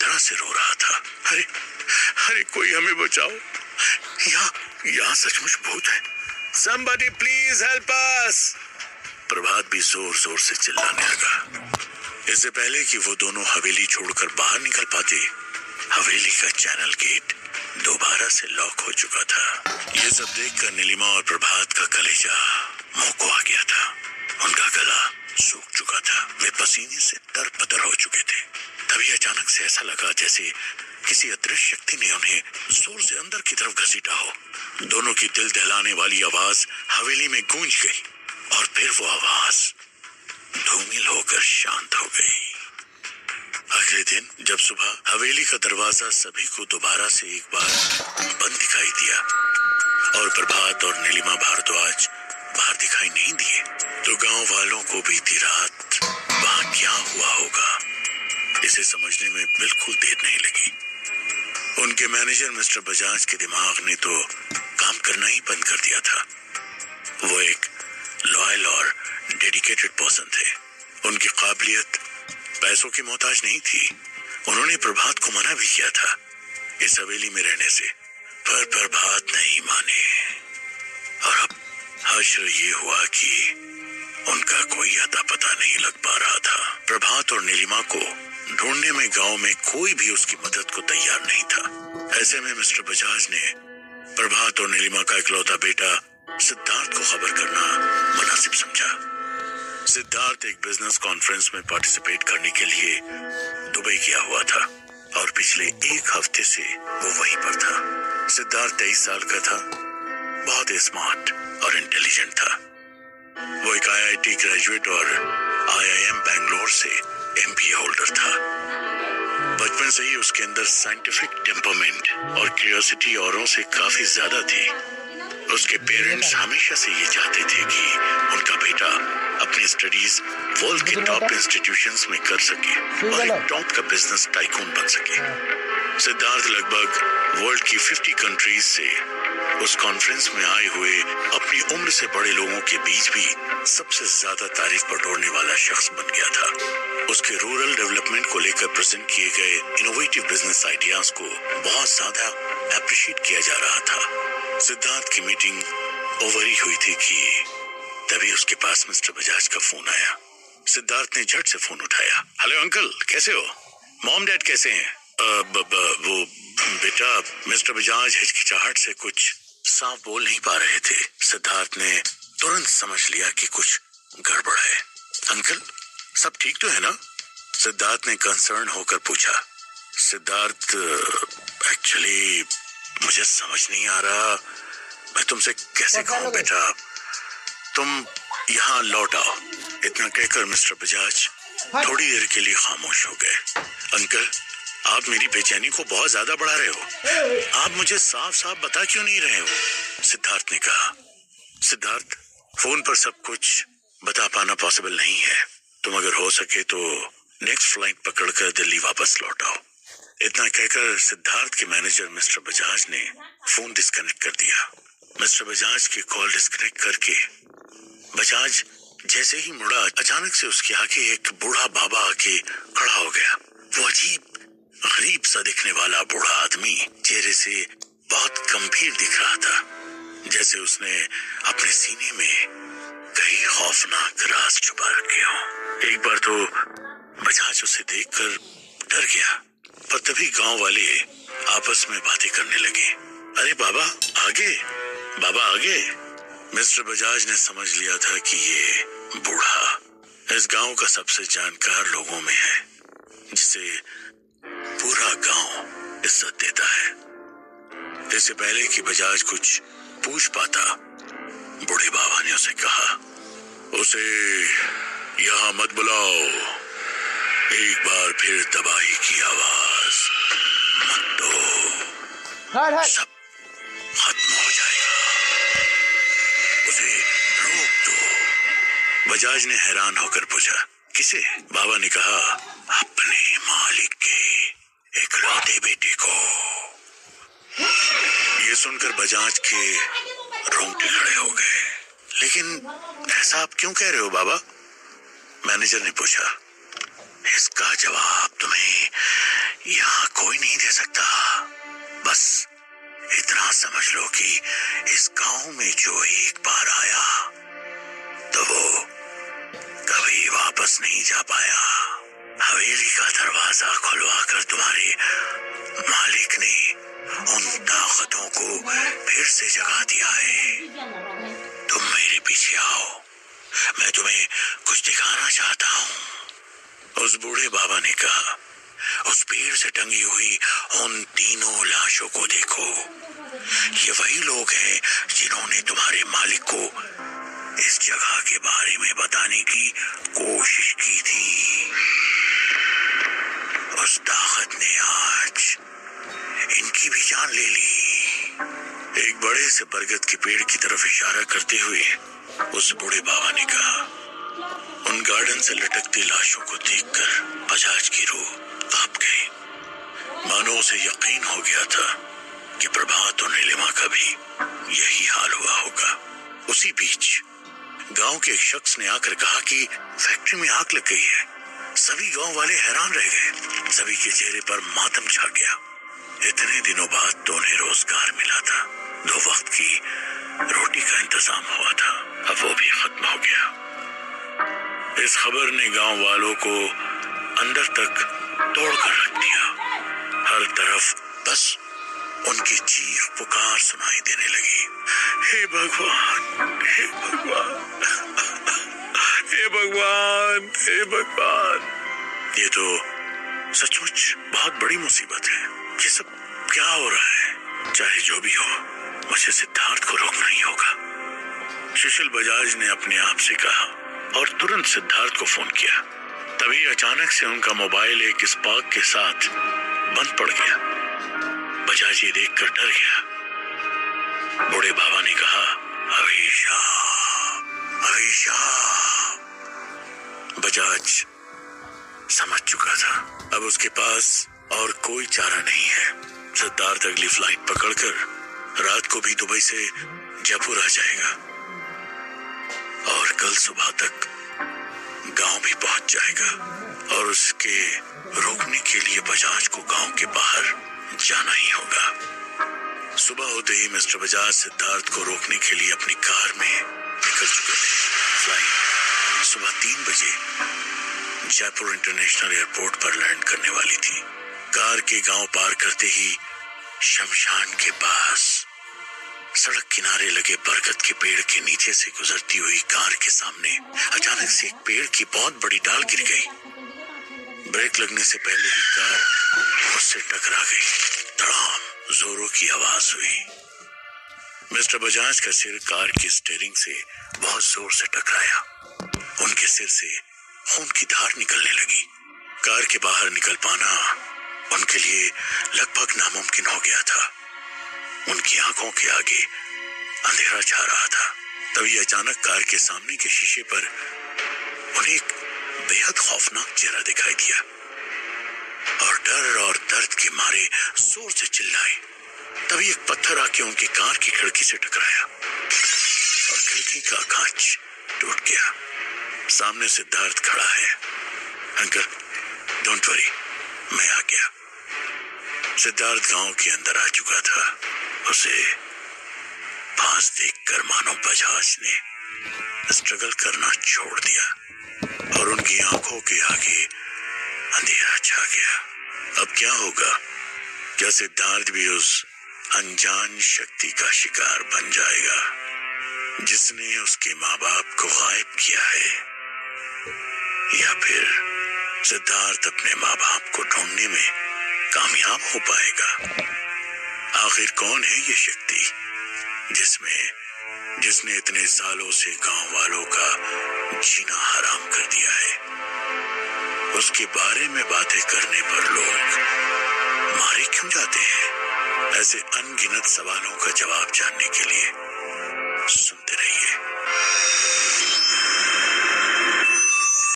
तरह से रो रहा था। अरे अरे कोई हमें बचाओ, यहाँ सचमुच भूत है। Somebody please help us! प्रभात भी जोर जोर से चिल्लाने लगा। इससे पहले कि वो दोनों हवेली छोड़कर बाहर निकल पाते, हवेली का चैनल गेट दोबारा से लॉक हो चुका था। ये सब देखकर नीलिमा और प्रभात का कलेजा मुंह को आ गया था। उनका गला सूख चुका था, वे पसीने से तरपतर हो चुके थे। तभी अचानक से ऐसा लगा जैसे किसी अदृश्य शक्ति ने उन्हें जोर से अंदर की तरफ घसीटा हो। दोनों की दिल दहलाने वाली आवाज हवेली में गूंज गई और फिर वो आवाज धूमिल होकर शांत हो गई। अगले दिन जब सुबह हवेली का दरवाजा सभी को दोबारा से एक बार बंद दिखाई दिया और प्रभात और नीलिमा भारद्वाज बाहर दिखाई नहीं दिए, तो गांव वालों को बीती रात वहां क्या हुआ होगा इसे समझने में बिल्कुल देर नहीं लगी। उनके मैनेजर मिस्टर बजाज के दिमाग ने तो काम करना ही बंद कर दिया था। वो एक लॉयल और डेडिकेटेड पर्सन थे। उनकी काबिलियत पैसों की मोहताज नहीं थी। उन्होंने प्रभात को मना भी किया था इस हवेली में रहने से, पर प्रभात नहीं माने। और अब हश्र ये हुआ कि उनका कोई अता पता नहीं लग पा रहा था। प्रभात और नीलिमा को ढूंढने में गांव में कोई भी उसकी मदद को तैयार नहीं था। ऐसे में मिस्टर बजाज ने प्रभात और नीलिमा का इकलौता बेटा सिद्धार्थ को खबर करना मुनासिब समझा। सिद्धार्थ एक बिजनेस कॉन्फ्रेंस में पार्टिसिपेट करने के लिए दुबई गया हुआ था और पिछले एक हफ्ते से वो वहीं पर था। सिद्धार्थ 23 साल का था, बहुत ही स्मार्ट और इंटेलिजेंट था। वो एक IIT ग्रेजुएट और IIM बैंगलोर से MBA होल्डर था। बचपन से ही उसके अंदर साइंटिफिक टेम्परमेंट और क्यूरियोसिटी औरों से काफी ज्यादा थी। उसके पेरेंट्स हमेशा से ये चाहते थे कि उनका बेटा अपनी स्टडीज वर्ल्ड के टॉप इंस्टीट्यूशंस में कर सके और एक टॉप का बिजनेस टाइकून बन सके। सिद्धार्थ लगभग वर्ल्ड की 50 कंट्रीज से उस कॉन्फ्रेंस में आए हुए अपनी उम्र से बड़े लोगों के बीच भी सबसे ज्यादा तारीफ बटोरने वाला शख्स बन गया था। उसके रूरल डेवलपमेंट को लेकर प्रेजेंट किए गए इनोवेटिव बिजनेस आइडियाज को बहुत ज्यादा अप्रिशिएट किया जा रहा था। सिद्धार्थ की मीटिंग ओवर ही हुई थी कि तभी उसके पास मिस्टर बजाज का फोन आया। सिद्धार्थ ने झट से फोन उठाया। हेलो अंकल, कैसे हो? मॉम डैड कैसे हैं? वो बेटा, मिस्टर बजाज हिचकिचाहट से कुछ साफ बोल नहीं पा रहे थे। सिद्धार्थ ने तुरंत समझ लिया कि कुछ गड़बड़ है। अंकल, सब ठीक तो है ना? सिद्धार्थ ने कंसर्न होकर पूछा। सिद्धार्थ, एक्चुअली मुझे समझ नहीं आ रहा मैं तुमसे कैसे कहूं बेटा, तुम यहाँ लौट आओ। इतना कहकर मिस्टर बजाज थोड़ी देर के लिए खामोश हो गए। अंकल, आप मेरी बेचैनी को बहुत ज्यादा बढ़ा रहे हो। आप मुझे साफ साफ बता क्यों नहीं रहे हो? सिद्धार्थ ने कहा। सिद्धार्थ, फोन पर सब कुछ बता पाना पॉसिबल नहीं है। तुम अगर हो सके तो नेक्स्ट फ्लाइट पकड़कर दिल्ली वापस लौट आओ। इतना कहकर सिद्धार्थ के मैनेजर मिस्टर बजाज ने फोन डिस्कनेक्ट कर दिया। मिस्टर बजाज की कॉल डिस्कनेक्ट करके बजाज जैसे ही मुड़ा, अचानक से उसके आगे एक बूढ़ा बाबा आके खड़ा हो गया। वो अजीब गरीब सा दिखने वाला बूढ़ा आदमी चेहरे से बहुत गंभीर दिख रहा था, जैसे उसने अपने सीने में कई खौफनाक राज छुपा रखे हो। एक बार तो बजाज उसे देखकर डर गया, पर तभी गांव वाले आपस में बातें करने लगे। अरे बाबा आगे, बाबा आगे। मिस्टर बजाज ने समझ लिया था कि ये बूढ़ा इस गांव का सबसे जानकार लोगों में है, जिसे पूरा गांव इज्जत देता है। इससे पहले कि बजाज कुछ पूछ पाता, बूढ़े बाबा ने उसे कहा, उसे यहाँ मत बुलाओ। एक बार फिर तबाही की आवाज मत दो, सब खत्म हो जाएगा। उसे रोक दो। बजाज ने हैरान होकर पूछा, किसे? बाबा ने कहा, अपने मालिक के इकलौते बेटे को। ये सुनकर बजाज के रोंगटे खड़े हो गए। लेकिन ऐसा आप क्यों कह रहे हो बाबा? मैनेजर ने पूछा। इसका जवाब तुम्हें यहाँ कोई नहीं दे सकता। बस इतना समझ लो कि इस गांव में जो एक बार आया तो वो कभी वापस नहीं जा पाया। हवेली का दरवाजा खुलवाकर तुम्हारे मालिक ने उन ताकतों को फिर से जगा दिया है। तुम मेरे पीछे आओ, मैं तुम्हें कुछ दिखाना चाहता हूँ। उस बूढ़े बाबा ने कहा, उस पेड़ से टंगी हुई उन तीनों लाशों को देखो। ये वही लोग हैं जिन्होंने तुम्हारे मालिक को इस जगह के बारे में बताने की कोशिश की थी। उस ताकत ने आज इनकी भी जान ले ली। एक बड़े से बरगद के पेड़ की तरफ इशारा करते हुए उस बूढ़े बाबा ने कहा। उन गार्डन से लटकती लाशों को देखकर बजाज की रूह कांप गई। मानो उसे यकीन हो गया था कि प्रभात और नीलिमा का भी यही हाल हुआ होगा। उसी बीच गांव के एक शख्स ने आकर कहा कि फैक्ट्री में आग लग गई है। सभी गांव वाले हैरान रह गए। सभी के चेहरे पर मातम छा गया। इतने दिनों बाद तो उन्हें रोजगार मिला था, 2 वक्त की रोटी का इंतजाम हुआ था, अब वो भी खत्म हो गया। इस खबर ने गांव वालों को अंदर तक तोड़कर रख दिया। हर तरफ बस उनकी चीख पुकार सुनाई देने लगी। हे भगवान, हे भगवान, हे भगवान, हे भगवान। ये तो सचमुच बहुत बड़ी मुसीबत है। ये सब क्या हो रहा है? चाहे जो भी हो, मुझे सिद्धार्थ को रोकना ही होगा। सुशील बजाज ने अपने आप से कहा और तुरंत सिद्धार्थ को फोन किया। तभी अचानक से उनका मोबाइल एक स्पार्क के साथ बंद पड़ गया। बजाज ये देखकर डर गया। बूढ़े बाबा ने कहा, हमेशा हमेशा। बजाज समझ चुका था अब उसके पास और कोई चारा नहीं है। सिद्धार्थ अगली फ्लाइट पकड़कर रात को भी दुबई से जयपुर आ जाएगा और कल सुबह तक गांव भी पहुंच जाएगा और उसके रोकने के लिए बजाज को गांव के बाहर जाना ही होगा। सुबह होते ही मिस्टर बजाज सिद्धार्थ को रोकने के लिए अपनी कार में निकल चुके थे। फ्लाइट सुबह 3 बजे जयपुर इंटरनेशनल एयरपोर्ट पर लैंड करने वाली थी। कार के गांव पार करते ही शमशान के पास सड़क किनारे लगे बरगद के पेड़ के नीचे से गुजरती हुई कार के सामने अचानक से एक पेड़ की बहुत बड़ी डाल गिर गई। ब्रेक लगने से पहले ही कार उससे टकरा गई। धड़ाम जोरों की आवाज हुई। मिस्टर बजाज का सिर कार की स्टीयरिंग से बहुत जोर से टकराया। उनके सिर से खून की धार निकलने लगी। कार के बाहर निकल पाना उनके लिए लगभग नामुमकिन हो गया था। उनकी आंखों के आगे अंधेरा छा रहा था। तभी अचानक कार के सामने के शीशे पर उन्हें एक बेहद खौफनाक चेहरा दिखाई दिया और डर और दर्द के मारे जोर से चिल्लाए। तभी एक पत्थर आके उनकी कार की खिड़की से टकराया और खिड़की का कांच टूट गया। सामने सिद्धार्थ खड़ा है। अंकल, डोंट वरी, मैं आ गया। सिद्धार्थ गांव के अंदर आ चुका था। उसे पास देखकर मानो बजाज ने स्ट्रगल करना छोड़ दिया और उनकी आंखों के आगे अंधेरा छा गया। अब क्या होगा? क्या सिद्धार्थ भी उस अनजान शक्ति का शिकार बन जाएगा जिसने उसके माँ बाप को गायब किया है, या फिर सिद्धार्थ अपने माँ बाप को ढूंढने में कामयाब हो पाएगा? आखिर कौन है ये शक्ति जिसने इतने सालों से गांव वालों का जीना हराम कर दिया है? उसके बारे में बातें करने पर लोग मारे क्यों जाते हैं? ऐसे अनगिनत सवालों का जवाब जानने के लिए